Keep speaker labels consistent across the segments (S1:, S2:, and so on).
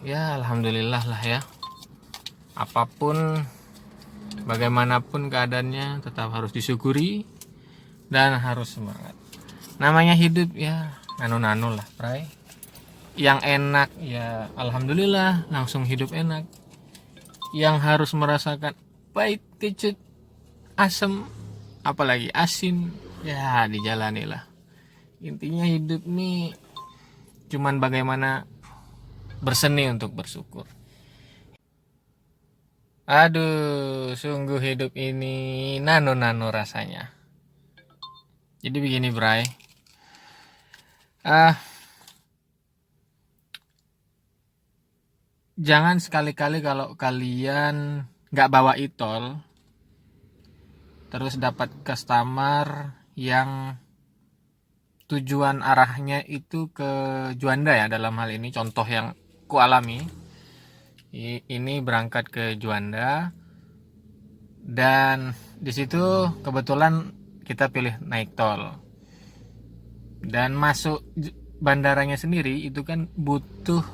S1: Ya alhamdulillah lah ya, apapun bagaimanapun keadaannya tetap harus disyukuri dan harus semangat. Namanya hidup ya nano-nano lah Pray. Yang enak ya alhamdulillah langsung hidup enak, yang harus merasakan pahit kecut asam apalagi asin ya dijalani lah. Intinya hidup nih cuman bagaimana berseni untuk bersyukur. Aduh, sungguh hidup ini nano-nano rasanya. Jadi begini, Bray. Jangan sekali-kali kalau kalian nggak bawa itol, terus dapat customer yang tujuan arahnya itu ke Juanda ya, dalam hal ini contoh yang ku alami. Ini berangkat ke Juanda dan di situ kebetulan kita pilih naik tol. Dan masuk bandaranya sendiri itu kan butuh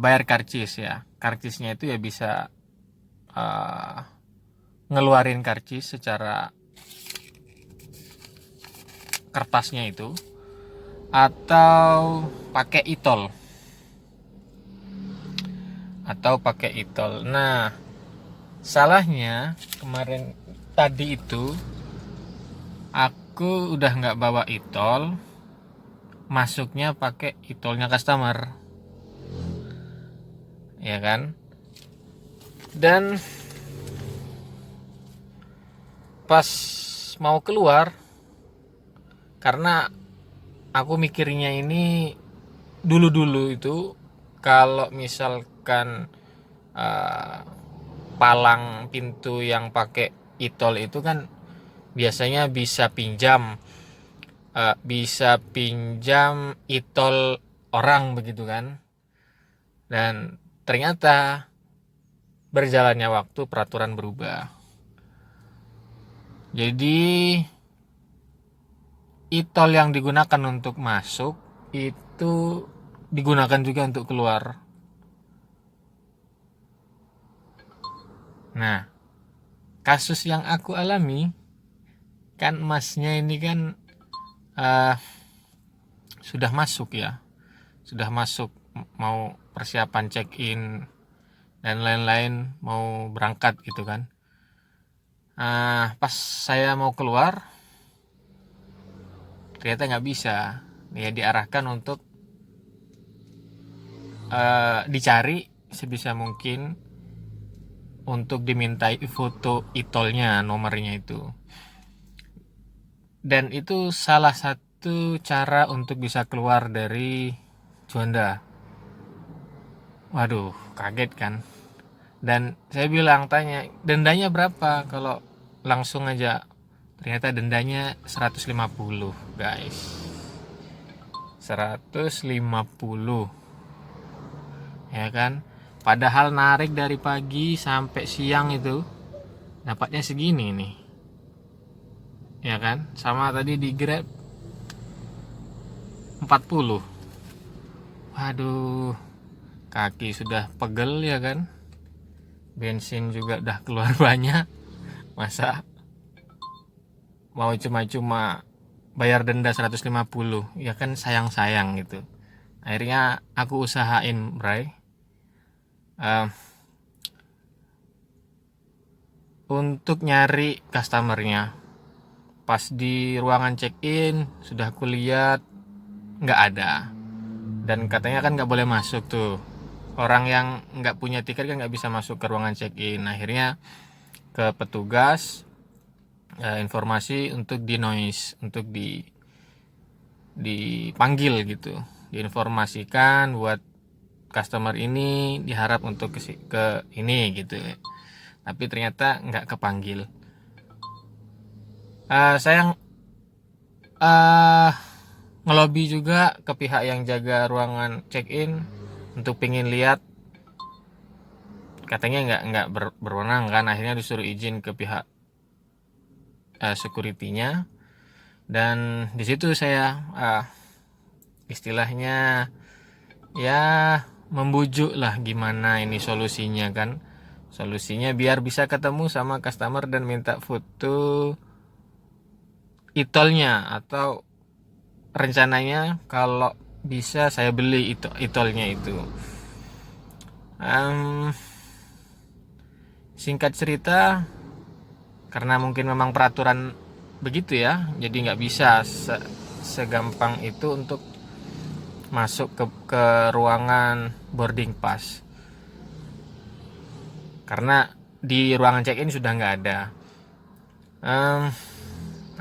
S1: bayar karcis ya. Karcisnya itu ya bisa ngeluarin karcis secara kertasnya itu atau pakai itol. Nah, salahnya kemarin tadi itu aku udah nggak bawa itol, masuknya pakai itolnya customer, ya kan? Dan pas mau keluar, karena aku mikirnya ini dulu itu kalau misalkan palang pintu yang pakai itol itu kan biasanya bisa pinjam itol orang begitu kan. Dan ternyata berjalannya waktu peraturan berubah. Jadi itol yang digunakan untuk masuk itu digunakan juga untuk keluar. Nah, kasus yang aku alami kan masnya ini kan sudah masuk ya, sudah masuk mau persiapan check in dan lain-lain, mau berangkat gitu kan. Pas saya mau keluar ternyata nggak bisa, ya diarahkan untuk dicari sebisa mungkin untuk dimintai foto itolnya, nomornya itu. Dan itu salah satu cara untuk bisa keluar dari Juanda. Waduh, kaget kan. Dan saya bilang, tanya dendanya berapa kalau langsung aja. Ternyata dendanya 150 guys, 150 ya kan. Padahal narik dari pagi sampai siang itu dapatnya segini nih, ya kan. Sama tadi di Grab 40. Waduh, kaki sudah pegel ya kan, bensin juga udah keluar banyak. Masa mau cuma-cuma bayar denda 150, ya kan sayang-sayang gitu. Akhirnya aku usahain, Bray, untuk nyari customernya. Pas di ruangan check-in sudah kulihat nggak ada, dan katanya kan nggak boleh masuk tuh, orang yang nggak punya tiket kan nggak bisa masuk ke ruangan check-in. Akhirnya ke petugas, informasi untuk di noise, untuk dipanggil gitu, diinformasikan buat customer ini diharap untuk ke ini gitu. Tapi ternyata nggak kepanggil. Saya ngelobi juga ke pihak yang jaga ruangan check-in untuk pingin lihat, katanya nggak berwenang kan. Akhirnya disuruh izin ke pihak security-nya, dan di situ saya istilahnya ya membujuk lah gimana ini solusinya kan. Solusinya biar bisa ketemu sama customer dan minta foto itolnya, atau rencananya kalau bisa saya beli itu itolnya itu. Em, Singkat cerita, karena mungkin memang peraturan begitu ya, jadi nggak bisa segampang itu untuk masuk ke ruangan boarding pass, karena di ruangan check-in sudah nggak ada.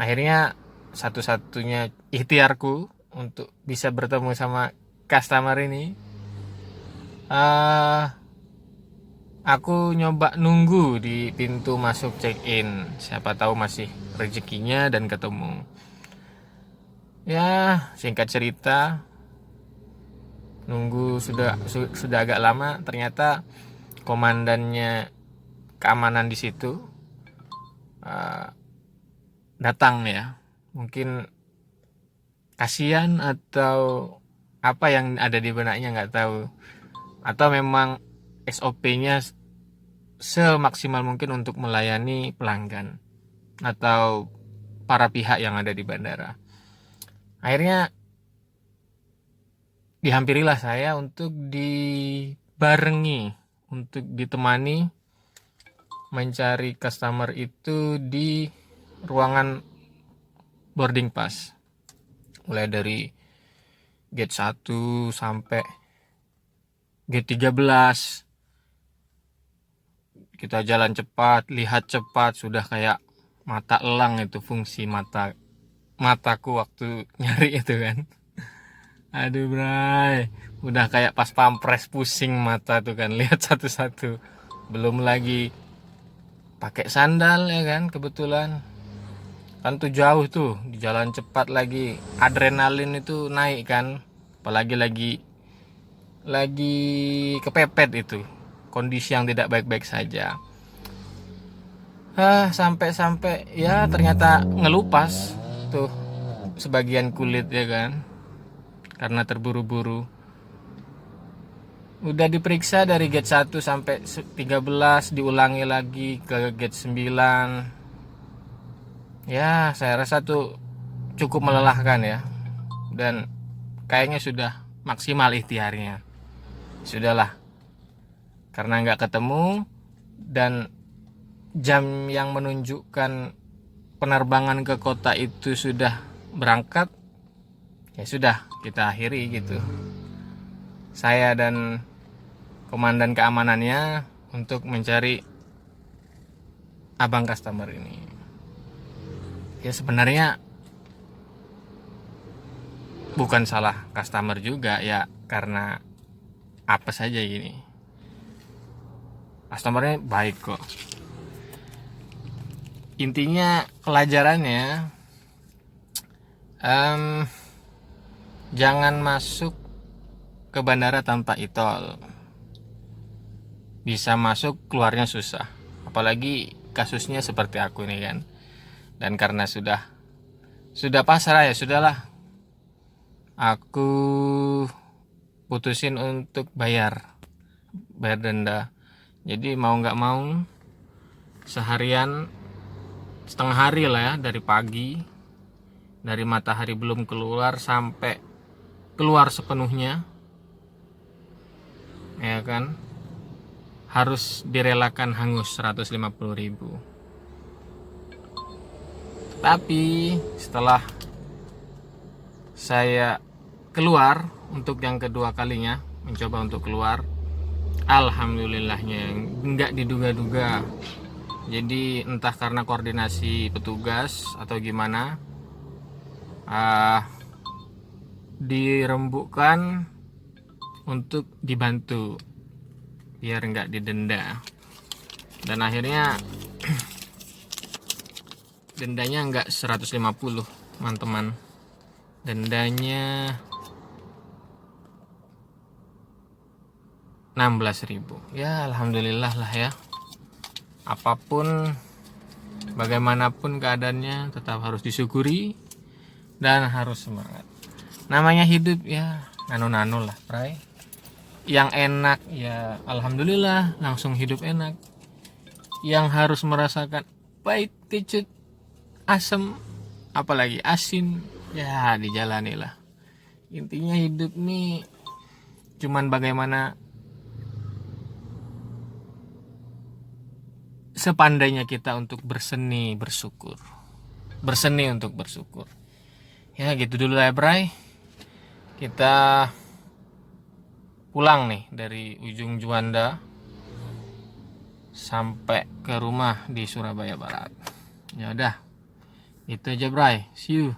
S1: Akhirnya satu-satunya ikhtiarku untuk bisa bertemu sama customer ini, aku nyoba nunggu di pintu masuk check-in, siapa tahu masih rezekinya dan ketemu. Ya, singkat cerita, nunggu sudah agak lama. Ternyata komandannya keamanan di situ datang ya. Mungkin kasihan atau apa yang ada di benaknya nggak tahu, atau memang SOP-nya semaksimal mungkin untuk melayani pelanggan atau para pihak yang ada di bandara. Akhirnya dihampirilah saya untuk dibarengi, untuk ditemani mencari customer itu di ruangan boarding pass, mulai dari gate 1 sampai gate 13. Kita jalan cepat, lihat cepat, sudah kayak mata elang itu fungsi mataku waktu nyari itu kan. Aduh bray, udah kayak pas pampres, pusing mata tuh kan, lihat satu-satu. Belum lagi pakai sandal ya kan, kebetulan kan tuh jauh tuh, di jalan cepat lagi, adrenalin itu naik kan, apalagi lagi kepepet itu, kondisi yang tidak baik-baik saja. Sampai ya ternyata ngelupas tuh sebagian kulit ya kan, karena terburu-buru. Udah diperiksa dari gate 1 sampai 13, diulangi lagi ke gate 9. Ya, saya rasa tuh cukup melelahkan ya. Dan kayaknya sudah maksimal ikhtiarnya. Sudahlah. Karena nggak ketemu dan jam yang menunjukkan penerbangan ke kota itu sudah berangkat, ya sudah, kita akhiri gitu. Saya dan komandan keamanannya untuk mencari abang customer ini. Ya sebenarnya bukan salah customer juga ya, karena apa saja gini, customernya baik kok. Intinya pelajarannya, jangan masuk ke bandara tanpa itol. Bisa masuk, keluarnya susah. Apalagi kasusnya seperti aku ini kan. Dan karena sudah pasrah, ya sudahlah. Aku putusin untuk bayar denda. Jadi mau nggak mau, seharian, setengah hari lah ya, dari pagi, dari matahari belum keluar sampai keluar sepenuhnya, ya kan, harus direlakan hangus 150.000. Tapi setelah saya keluar untuk yang kedua kalinya, mencoba untuk keluar, alhamdulillahnya nggak diduga-duga. Jadi entah karena koordinasi petugas atau gimana, dirembukkan untuk dibantu biar nggak didenda. Dan akhirnya dendanya nggak 150 teman-teman, dendanya 16.000. Ya alhamdulillah lah ya. Apapun, bagaimanapun keadaannya, tetap harus disyukuri dan harus semangat. Namanya hidup ya, nano-nano lah, Pray. yang enak ya alhamdulillah langsung hidup enak, yang harus merasakan pahit, kecut, asam, apalagi asin, ya dijalanilah. Intinya hidup nih cuman bagaimana sepandainya kita untuk berseni untuk bersyukur. Ya gitu dulu ya Bray, kita pulang nih dari ujung Juanda sampai ke rumah di Surabaya Barat. Ya udah, itu aja Bray, see you.